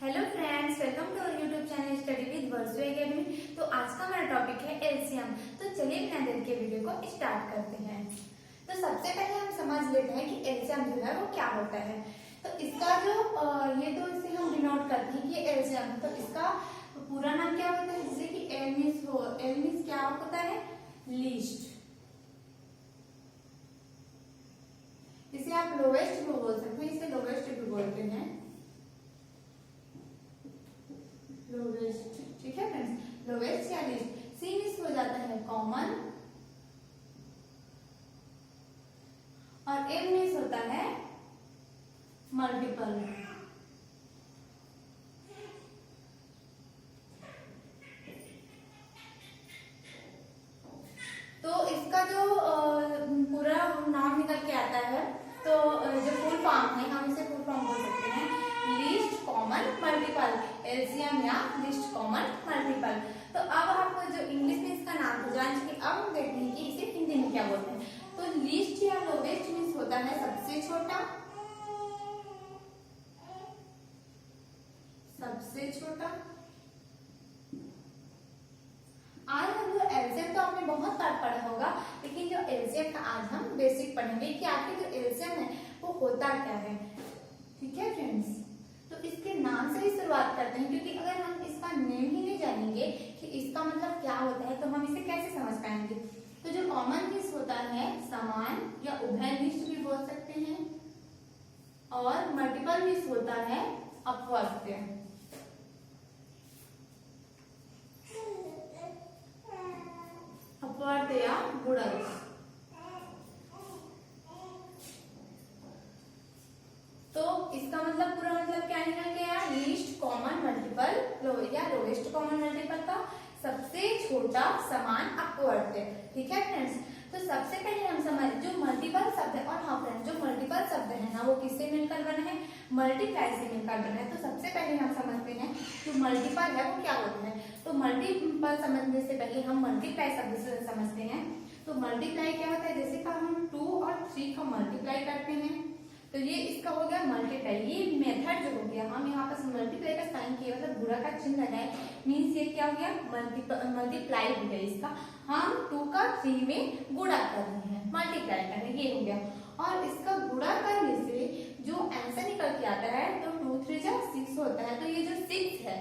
Hello friends, welcome to our YouTube channel study with वर्सो academy. तो आज का हमारा टॉपिक है एलसीएम। तो चलिए बिना देर के वीडियो को स्टार्ट करते हैं। तो सबसे पहले हम समझ लेते हैं कि एलसीएम जो है वो क्या होता है। तो इसका जो ये तो इसे हम डिनोट करते हैं कि एलसीएम, तो इसका पूरा नाम क्या होता है, जैसे कि एल मीन्स क्या होता है, लीस्ट। इसे आप लोवेस्ट भी बोल सकते हैं, इसे लोवेस्ट भी बोलते हैं, लोवेस्ट। ठीक है फ्रेंड्स, लोवेस्ट या लीस्ट। सी मीन्स हो जाता है कॉमन और एम मीन्स होता है मल्टीपल। तो इसका जो पूरा नाम निकल के आता है, तो जो फुल फॉर्म है हम इसे फुल फॉर्म बोल सकते हैं, लीस्ट कॉमन मल्टीपल, एलसीएम या लीस्ट कॉमन मल्टीपल। तो अब आपको जो इंग्लिश में इसका नाम हो जान चुके, अब हम देखते हैं कि इसे हिंदी में क्या बोलते हैं। तो लीस्ट या लोवेस्ट मीन्स होता है सबसे छोटा, सबसे छोटा। आज हम जो एलसीएम तो आपने बहुत बार पढ़ा होगा, लेकिन जो एलसीएम का आज हम बेसिक पढ़ेंगे कि आखिर जो एलसीएम है वो होता क्या है। ठीक है फ्रेंड्स, तो इसके नाम से ही शुरुआत करते हैं, क्योंकि अगर हम इसका नेम ही नहीं जानेंगे कि इसका मतलब क्या होता है तो हम इसे कैसे समझ पाएंगे। तो जो कॉमन मीन्स होता है समान या उभयनिष्ठ भी बोल सकते हैं, और मल्टीपल मीन्स होता है अपवर्त्य। अपवर्त्य या गुणज। तो इसका मतलब पूरा मतलब क्या निकल गया, लीस्ट कॉमन मल्टीपल या लोवेस्ट कॉमन मल्टीपल का सबसे छोटा समान अपवर्त्य। ठीक है फ्रेंड्स, तो सबसे पहले हम समझ जो मल्टीपल शब्द है, और हाँ फ्रेंड्स, जो मल्टीपल शब्द है ना वो किससे मिलकर बने हैं, मल्टीप्लाई से मिलकर बने हैं। तो सबसे पहले हम समझते हैं जो मल्टीपल है वो क्या होता है। तो मल्टीपल समझने से पहले हम मल्टीप्लाई शब्द से समझते हैं। तो मल्टीप्लाई क्या होता है, जैसे कि हम 2 और 3 का मल्टीप्लाई करते हैं, तो ये इसका हो गया मल्टीप्लाई। ये मेथड जो हो गया, हम यहाँ पर मल्टीप्लाई का साइन किया, मतलब गुणा का चिन्ह है, मीन्स ये क्या हो गया, मल्टीप्लाई हो गया इसका। हम 2 का 3 में गुणा कर रहे हैं, मल्टीप्लाई कर रहे हैं, ये हो गया। और इसका गुणा करने से जो आंसर निकल के आता है, तो 2 3 जा 6 होता है। तो ये जो 6 है,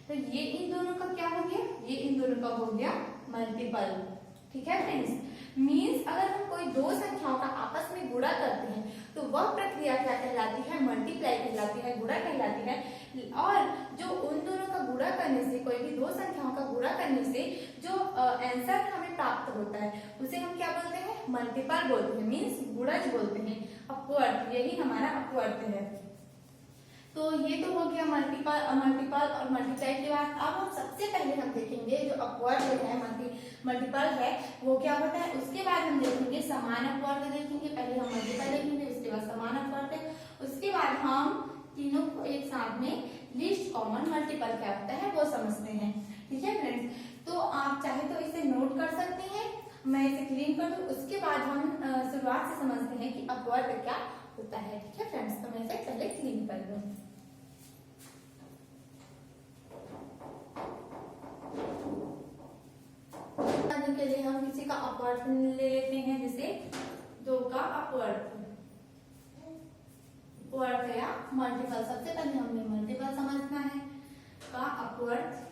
तो ये इन दोनों का क्या हो गया, ये इन दोनों का हो गया मल्टीपल। ठीक है फ्रेंड्स, मीन्स अगर हम कोई दो संख्याओं का आपस में गुणा करते हैं तो वह प्रक्रिया क्या कहलाती है, मल्टीप्लाई कहलाती है, गुणा कहलाती है। और जो उन दोनों का गुणा करने से, कोई भी दो संख्याओं का गुणा करने से जो आंसर हमें प्राप्त होता है उसे हम क्या बोलते हैं, मल्टीपल बोलते हैं, मीन्स गुणज बोलते हैं, अपवर्त्य। यही हमारा अपवर्त्य है। तो ये तो हो गया मल्टीपल और मल्टीप्लाई के बाद। अब हम सबसे पहले हम देखेंगे जो अपवर्त्य है, मल्टीपल है वो क्या होता है। उसके बाद हम देखेंगे समान अपवर्त्य देखेंगे। पहले हम मल्टीपल देखेंगे, उसके बाद समान अपवर्त्य, उसके बाद हम तीनों को एक साथ में लीस्ट कॉमन मल्टीपल क्या होता है वो समझते हैं। ठीक है फ्रेंड्स, तो आप चाहे तो इसे नोट कर सकते हैं, मैं इसे क्लीन कर दूं, उसके बाद हम शुरुआत से समझते हैं कि अपवर्त्य क्या होता है। ठीक है फ्रेंड्स, तो मैं इसे पहले क्लीन कर दूं। के लिए हम किसी का अपवर्त्य ले लेते हैं, जैसे 2 का अपवर्त्य या मल्टीपल। सबसे पहले हमें मल्टीपल समझना है, का अपवर्त्य।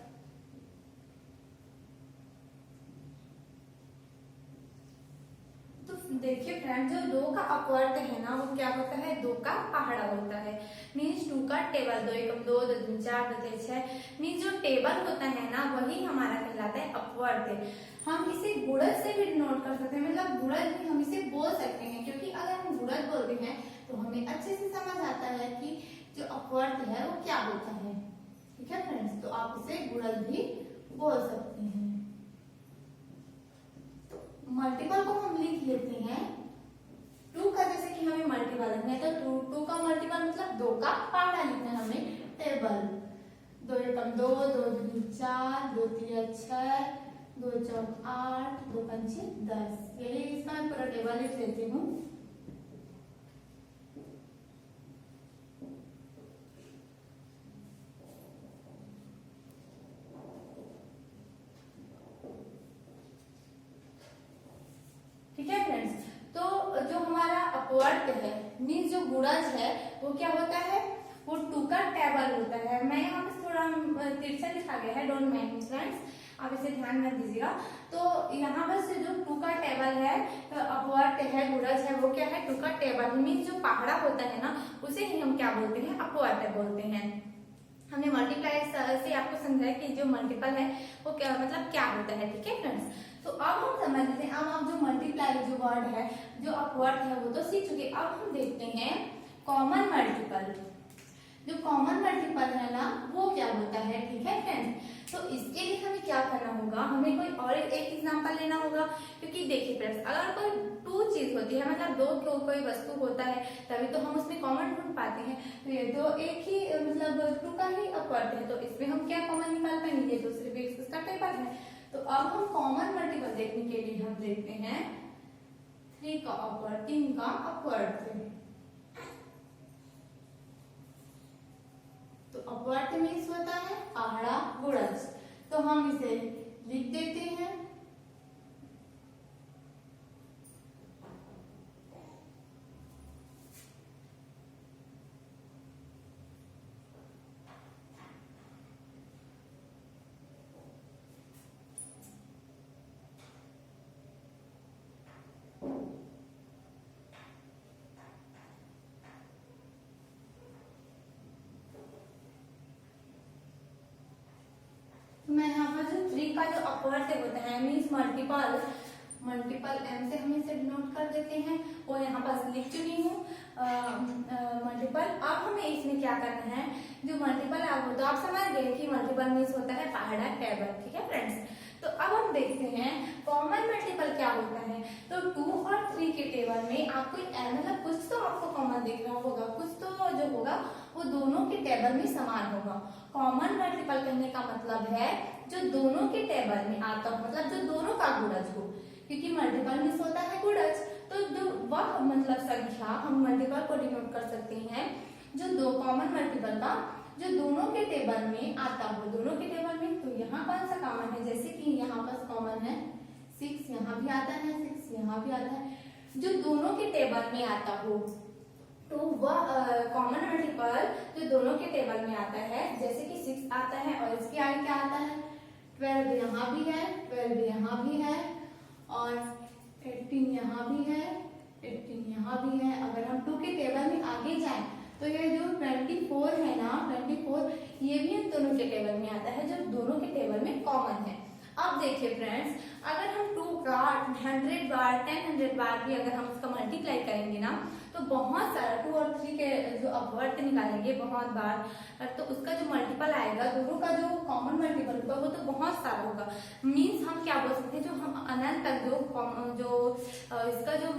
तो देखिए फ्रेंड, जो 2 का अपवर्त्य है ना वो क्या होता है, 2 का पहाड़ा होता है, मीन्स 2 का टेबल। 2 एकम 2, 2 दूनी 4, 2 तिया 6, मीन्स जो टेबल होता है ना वही हमारा कहलाता है अपवर्त्य। हम इसे गुणज से भी नोट कर सकते हैं, मतलब गुणज भी हम इसे बोल सकते हैं, क्योंकि अगर हम गुणज बोलते हैं तो हमें अच्छे से समझ आता है कि जो अपवर्त्य है वो क्या होता है। ठीक है फ्रेंड्स, तो आप इसे गुणज भी बोल सकते हैं। मल्टीपल को हम लिख लेते हैं 2 का, जैसे कि हमें मल्टीपल लिखना है तो 2 का मल्टीपल मतलब 2 का पहाड़ा लिखना है हमें, टेबल। 2 एकम 2, 2 दूनी 4, 2 तिया 6, 2 चौक 8, 2 पंचे 10, यही इसका पूरा टेबल लिख लेती हूँ। अपवर्त है, मीन्स जो गुणज है वो क्या होता है, वो 2 का टेबल होता है। मैं यहाँ पे थोड़ा तिरछा लिखा गया है, डोंट माइंड फ्रेंड्स, आप इसे ध्यान में दीजिएगा। तो यहाँ पर से जो 2 का टेबल है, अपवर्त है, गुणज है, वो क्या है 2 का टेबल, मीन्स जो पहाड़ा होता है ना उसे ही हम क्या बोलते हैं, अपवर्त बोलते हैं। हमने मल्टीप्लाई से आपको समझाया कि जो मल्टीपल है वो क्या मतलब क्या होता है, ठीक है फ्रेंड्स। तो अब हम समझ लेते हैं, अब आप जो मल्टीप्लाई जो वर्ड है, जो अपवर्त है वो तो सीख चुके। अब हम देखते हैं कॉमन मल्टीपल। जो कॉमन मल्टीपल है ना वो क्या होता है, ठीक है फ्रेंड्स। तो इसके लिए हमें क्या करना होगा, हमें कोई और एक एग्जांपल लेना होगा, क्योंकि देखिए फ्रेंड्स अगर कोई 2 चीज होती है, मतलब 2 कोई वस्तु होता है तभी तो हम उसमें कॉमन ढूंढ पाते हैं। तो ये तो एक ही मतलब 2 का ही अपवर्त है, तो इसमें हम क्या कॉमन निकाल पाएंगे, ये तो सिर्फ इसका टेबल है। तो अब हम कॉमन मल्टीपल देखने के लिए हम देखते हैं 3 का अपवर्त, 3 का अपवर्त। तो अपवर्त मीन्स होता है पहाड़ा गुणज, तो हम इसे लिख देते हैं। मैं यहाँ पर जो 3 का जो अपवर्त होता है मीन्स मल्टीपल, मल्टीपल एम से हम इसे डिनोट कर देते हैं, और यहाँ पर लिख चुकी हूँ मल्टीपल। अब हमें इसमें क्या करना है, जो मल्टीपल आप तो आप समझ गए कि मल्टीपल मीन्स होता है पहाड़ा टेबल, ठीक है फ्रेंड्स। तो अब हम देखते हैं कॉमन मल्टीपल क्या होता है। तो 2 और 3 के टेबल में आपको मतलब कुछ तो आपको कॉमन दिख रहा होगा, कुछ तो जो होगा वो दोनों के टेबल में समान होगा। कॉमन मल्टीपल कहने का मतलब है जो दोनों के टेबल में आता हो, मतलब जो दोनों का गुणज हो, क्योंकि मल्टीपल मीन्स होता है गुणज। तो जो वह मतलब संख्या हम मल्टीपल को डिनोट कर सकते हैं जो 2 कॉमन मल्टीपल का जो दोनों के टेबल में आता हो, दोनों के टेबल में। तो यहाँ कौन सा कॉमन है, जैसे कि यहाँ पर कॉमन है 6, यहाँ भी आता है 6, यहाँ भी आता है, जो दोनों के टेबल में आता हो। तो वह कॉमन मल्टीपल जो दोनों के टेबल में आता है, जैसे कि 6 आता है और इसके आगे क्या आता है 12, यहाँ भी है 12, यहाँ भी है, और 18 यहाँ भी है, 18 यहाँ भी है। अगर हम 2 के टेबल में आगे जाएं तो ये जो 24 है ना, 24 ये भी इन दोनों के टेबल में आता है, जो दोनों के टेबल में कॉमन है। अब देखिए फ्रेंड्स, अगर हम 2 का 100 बार 10 बार भी अगर हम उसका मल्टीप्लाई करेंगे ना तो बहुत सारा 2 और 3 के जो अपवर्त निकालेंगे बहुत बार, तो उसका जो मल्टीपल आएगा दोनों का जो कॉमन मल्टीपल होगा वो तो बहुत सारा होगा। मीन्स हम क्या बोल सकते हैं, जो हम अनंत तक जो इसका जो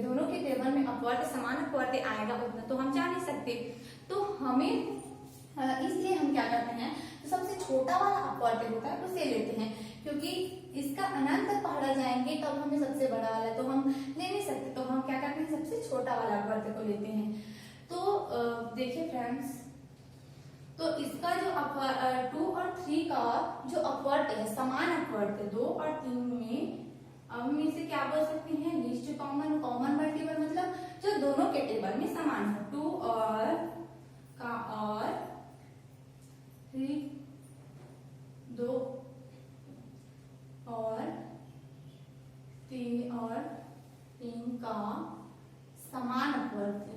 दोनों के टेबल में अपवर्त समान अपवर्त आएगा उतना तो हम जा नहीं सकते। तो हमें इसलिए हम क्या करते हैं, तो सबसे छोटा वाला अपवर्त होता है उसे लेते हैं, क्योंकि इसका अनंत तक पढ़ा जाएंगे तब हमें सबसे बड़ा वाला तो हम ले नहीं सकते, तो हम क्या करते हैं सबसे छोटा वाला अपवर्त को लेते हैं। तो देखिए फ्रेंड्स, तो इसका जो 2 और 3 का जो अपवर्त है समान अपवर्त है 2 और 3 में। अब हम इसे क्या बोल सकते हैं, लीस्ट कॉमन, कॉमन मल्टीपल मतलब जो दोनों के टेबल में समान है। 2 और का और 3, 2 और 3 का समान अपवर्त है।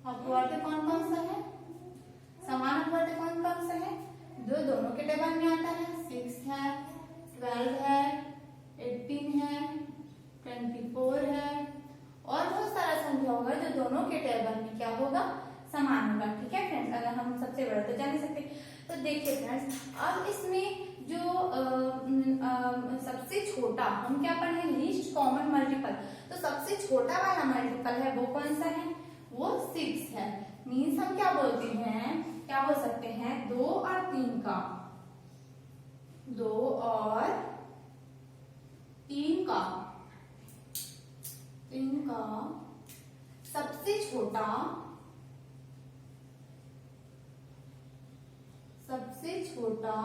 अपवर्त कौन कौन सा है, समान अपवर्त कौन कौन सा है, जो दोनों के टेबल में आता है, 6 है, 12 है, 18 है, 24 है, और बहुत सारा संख्या होगा जो दोनों के टेबल में क्या होगा, समान होगा। ठीक है फ्रेंड्स, अगर हम सबसे बड़ा तो जान नहीं सकते। तो देखिए फ्रेंड्स, अब इसमें जो सबसे छोटा हम क्या पढ़े, लीस्ट कॉमन मल्टीपल। तो सबसे छोटा वाला मल्टीपल है वो कौन सा है, वो 6 है। मीन्स हम क्या बोलते हैं, क्या बोल सकते हैं, 2 और 3 का, 2 और 3 का, 3 का सबसे छोटा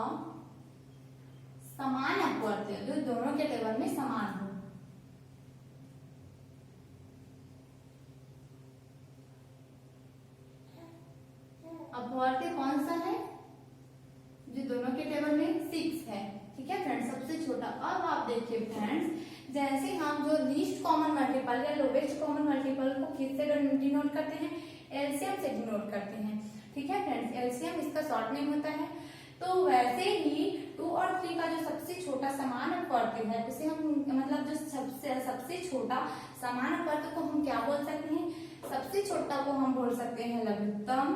समान अपवर्त्य, जो दोनों के टेबल में समान हो। अपवर्त्य कौन सा है? जो दोनों के टेबल में 6 है। ठीक है फ्रेंड्स, सबसे छोटा। अब आप देखिए फ्रेंड्स, जैसे हम जो लीस्ट कॉमन मल्टीपल या लोवेस्ट कॉमन मल्टीपल को किससे डिनोट करते हैं? एलसीएम से डिनोट करते हैं। ठीक है फ्रेंड्स, एलसीएम इसका शॉर्ट नेम होता है। तो वैसे ही 2 और 3 का जो सबसे छोटा समान अपवर्त्य है, उसे हम मतलब जो सबसे छोटा समान अपवर्त्य को हम क्या बोल सकते हैं? सबसे छोटा को हम बोल सकते हैं लघुत्तम,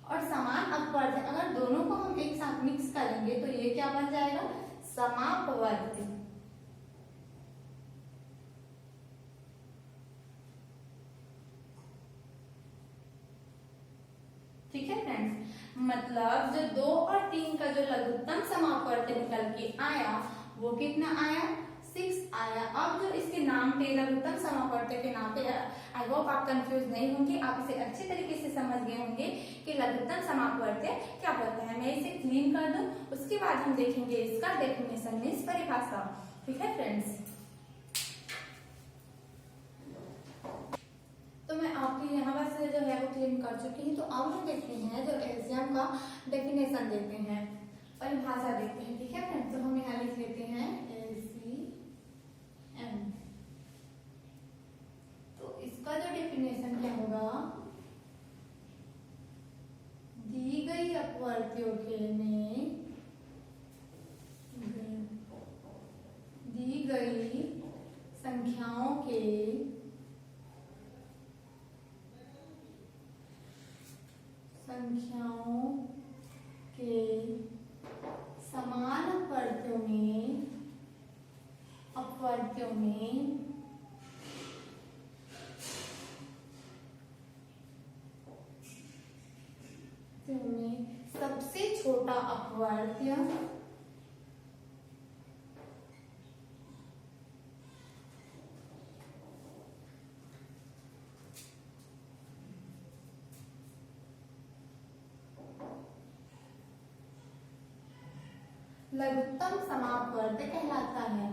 और समान अपवर्त्य अगर दोनों को हम एक साथ मिक्स करेंगे तो ये क्या बन जाएगा? समापवर्त्य। ठीक है फ्रेंड्स, मतलब जो 2 और 3 का जो लघुत्तम समापवर्त्य निकल के आया वो कितना आया? 6 आया। अब जो इसके नाम पे लघुत्तम समापवर्त्य के नाम पे, आई होप आप कंफ्यूज नहीं होंगे, आप इसे अच्छे तरीके से समझ गए होंगे कि लघुत्तम समापवर्त्य क्या होता है। मैं इसे क्लीन कर दूं, उसके बाद हम देखेंगे इसका डेफिनेशन में परिभाषा। ठीक है फ्रेंड्स, तो मैं आपके यहाँ से जो है वो क्लीन कर चुकी हूँ। तो अब हम देखते हैं जो एलसीएम का डेफिनेशन देते हैं, परिभाषा देते हैं। ठीक है फ्रेंड्स, तो हम यहाँ लिख लेते हैं एलसीएम। तो इसका जो डेफिनेशन क्या होगा? दी गई अपवर्त्यों में दी गई संख्याओं के समान अपवर्त्यों में सबसे छोटा अपवर्त्य लघुत्तम समापवर्त्य कहलाता है।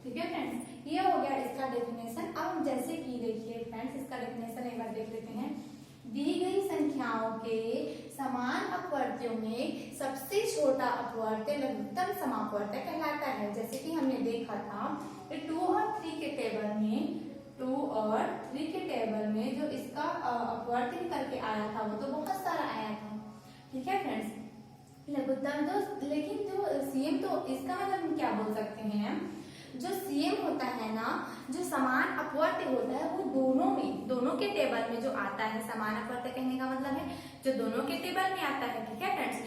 ठीक है फ्रेंड्स, ये हो गया इसका डेफिनेशन। अब जैसे कि देखिए फ्रेंड्स, इसका डेफिनेशन एक बार देख लेते हैं। दी गई संख्याओं के समान अपवर्त्यों में सबसे छोटा अपवर्त्य लघुत्तम समापवर्त्य कहलाता है। जैसे कि हमने देखा था 2 और 3 के टेबल में जो इसका अपवर्त्य निकल के आया था वो तो बहुत सारा आया था। ठीक है फ्रेंड्स, लघुत्तम तो, लेकिन जो सीएम, तो इसका मतलब हम क्या बोल सकते हैं? जो सीएम होता है ना, जो समान अपवर्त्य होता है वो दोनों के टेबल में जो आता है, समान अपवर्त्य कहने का मतलब है जो दोनों के टेबल में आता है। ठीक है फ्रेंड्स,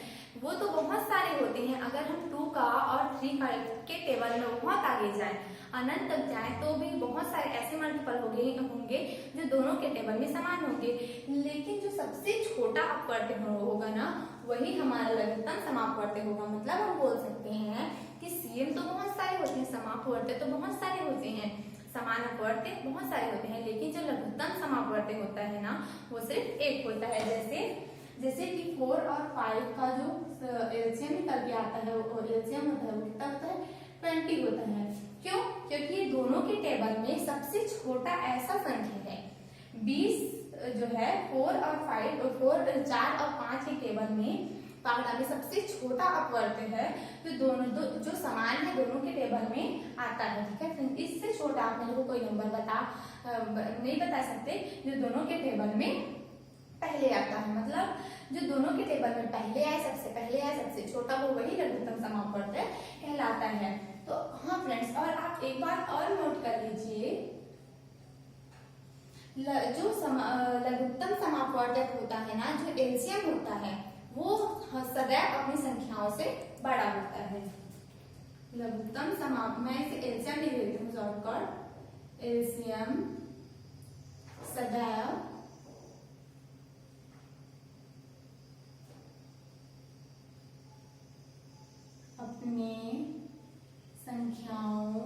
वो तो बहुत सारे होते हैं। अगर हम 2 का और 3 का के टेबल में बहुत आगे जाएं, अनंत तक जाएं, तो भी बहुत सारे ऐसे मल्टीपल होंगे जो दोनों के टेबल में समान होंगे। लेकिन जो सबसे छोटा अपवर्त्य होगा ना, वही हमारा लघुत्तम समापवर्त्य होगा। मतलब हम बोल सकते हैं कि सीएम तो बहुत सारे होते हैं, समापवर्त्य तो बहुत सारे होते हैं, समान अपवर्त्य बहुत सारे होते हैं, लेकिन जो लघुत्तम समापवर्त्य होता है ना, वो सिर्फ एक होता है। जैसे कि 4 और 5 का जो एलसीएम निकल के आता है, वो एलसीएम होता है, वो कितना होता है? 20 होता है। क्यों? क्योंकि ये दोनों के टेबल में सबसे छोटा ऐसा संख्या है। 20 जो है 4 और 5 के टेबल में पागड़ा में सबसे छोटा अपवर्त्य है जो समान है, दोनों के टेबल में आता है। ठीक है, इससे छोटा आप मेरे को कोई नंबर नहीं बता सकते जो दोनों के टेबल में पहले आता है। मतलब जो दोनों के टेबल में पहले आए, सबसे छोटा, वो वही लघुत्तम समापवर्त्य कहलाता है। तो हाँ फ्रेंड्स, और आप एक बात और नोट कर लीजिए, जो लघुत्तम समापवर्त्य होता है ना, जो एलसीएम होता है, वो सदैव अपनी संख्याओं से बड़ा होता है। लघुत्तम समाप, मैं इसे एलसीएम लिख देती हूँ, शॉर्टकट एलसीएम सदैव अपने संख्याओं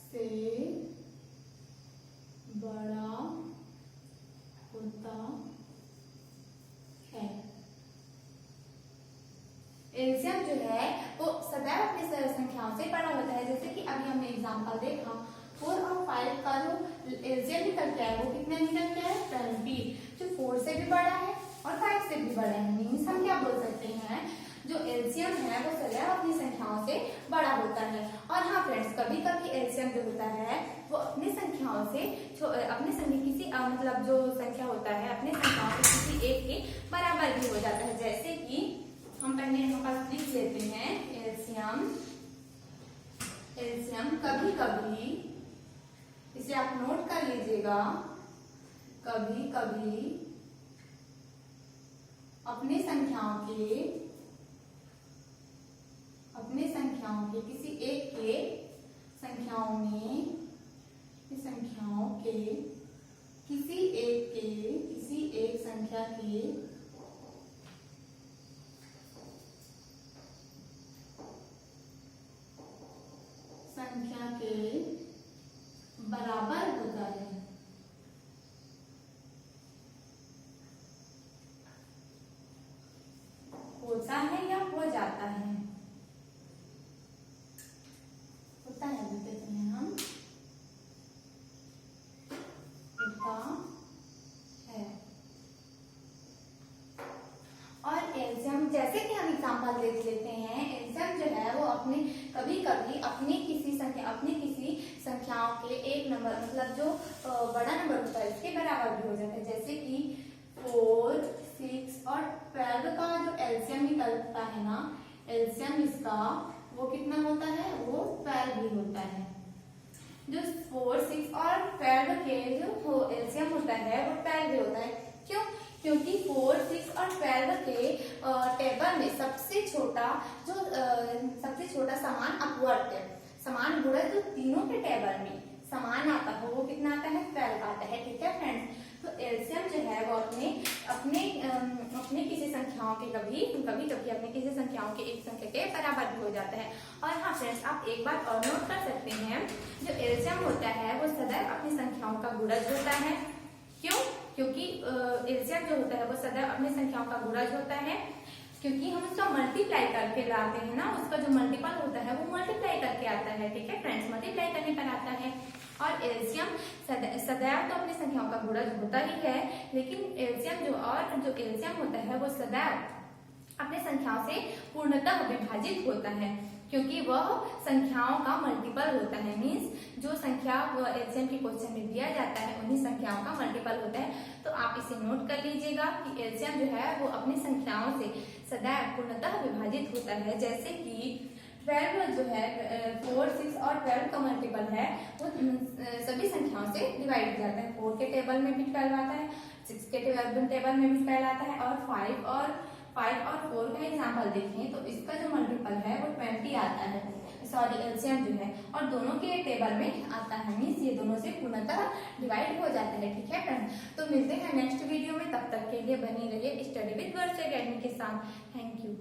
से बड़ा होता है। एलसीएम जो है वो सदैव अपनी संख्याओं से बड़ा होता है। जैसे कि अभी हमने एग्जांपल देखा 4 और 5 का जो एलसीएम निकल के आया वो कितना निकल के आया 20, जो 4 से भी बड़ा है और 5 से भी बड़ा है। मीन्स हम क्या बोल सकते हैं, जो एलसीएम है वो सदैव अपनी संख्याओं से बड़ा होता है। और हाँ फ्रेंड्स, कभी कभी एलसीएम जो होता है वो अपनी संख्याओं से किसी मतलब जो संख्या होता है अपने संख्याओं से किसी एक के बराबर भी हो जाता है। जैसे कि हम पहले यहाँ पास लिख लेते हैं एलसीएम कभी कभी, इसे आप नोट कर लीजिएगा, कभी कभी अपने संख्याओं के किसी एक के संख्याओं के किसी एक संख्या के बराबर होता है। होता है या हो जाता है, होता है बोलते हैं हम, होता है। और एलसीएम जैसे कि हम एग्जांपल देख लेते हैं, एलसीएम जो है वो कभी कभी अपनी किसी संख्याओं के एक नंबर मतलब जो बड़ा नंबर होता है इसके बराबर भी हो जाता है। जैसे कि 4, 6 और 12 का जो एलसीएम निकलता है ना, एलसीएम इसका वो कितना होता है, वो 12 भी होता है। जो 4, 6 और 12 के जो एलसीएम होता है वो 12 भी होता है। क्यों? क्योंकि 4, 6 और 12 के टेबल में सबसे छोटा समान अपवर्त है, समान गुणज जो तीनों के टेबल में समान आता है वो कितना आता है 12 आता है। ठीक है फ्रेंड्स, तो एलसीएम जो है वो अपने किसी संख्याओं के कभी अपने किसी संख्याओं के एक संख्या के बराबर भी हो जाता है। और हाँ फ्रेंड्स, आप एक बात और नोट कर सकते हैं, जो एलसीएम होता है वो सदैव अपनी संख्याओं का गुणज होता है। क्यों? क्योंकि एलसीएम जो होता है वो सदैव अपनी संख्याओं का गुणज होता है, क्योंकि हम उसका मल्टीप्लाई करके लाते हैं ना, उसका जो मल्टीपल होता है वो मल्टीप्लाई करके आता है। ठीक है फ्रेंड्स, मल्टीप्लाई करने पर आता है। और एलसीएम सदैव तो अपनी संख्याओं का गुणज होता ही है, लेकिन एलसीएम जो एलसीएम होता है वो सदैव अपने संख्याओं से पूर्णतः विभाजित होता है, क्योंकि वह संख्याओं का मल्टीपल होता है। मीन्स जो संख्या एलसीएम के क्वेश्चन में दिया जाता है उन्हीं संख्याओं का मल्टीपल होता है। तो आप इसे नोट कर लीजिएगा कि एलसीएम जो है वो अपनी संख्याओं से सदैव पूर्णतः विभाजित होता है। जैसे कि 12 जो है 4, 6 और 12 का मल्टीपल है वो सभी संख्याओं से डिवाइड किया जाता है। 4 के टेबल में भी 12 आता है, 6 के टेबल में भी 12 आता है, और 5 और 4 का एग्जाम्पल देखें तो इसका जो मल्टीपल है वो 20 आता है, सॉरी एलसीएम जो है, और दोनों के टेबल में आता है। मीन्स ये दोनों से पूर्णतः डिवाइड हो जाता है। ठीक है फ्रेंड्स, तो मिलते हैं नेक्स्ट वीडियो में, तब तक के लिए बनी रहिए स्टडी विद वर्ड्स एकेडमी के साथ। Thank you.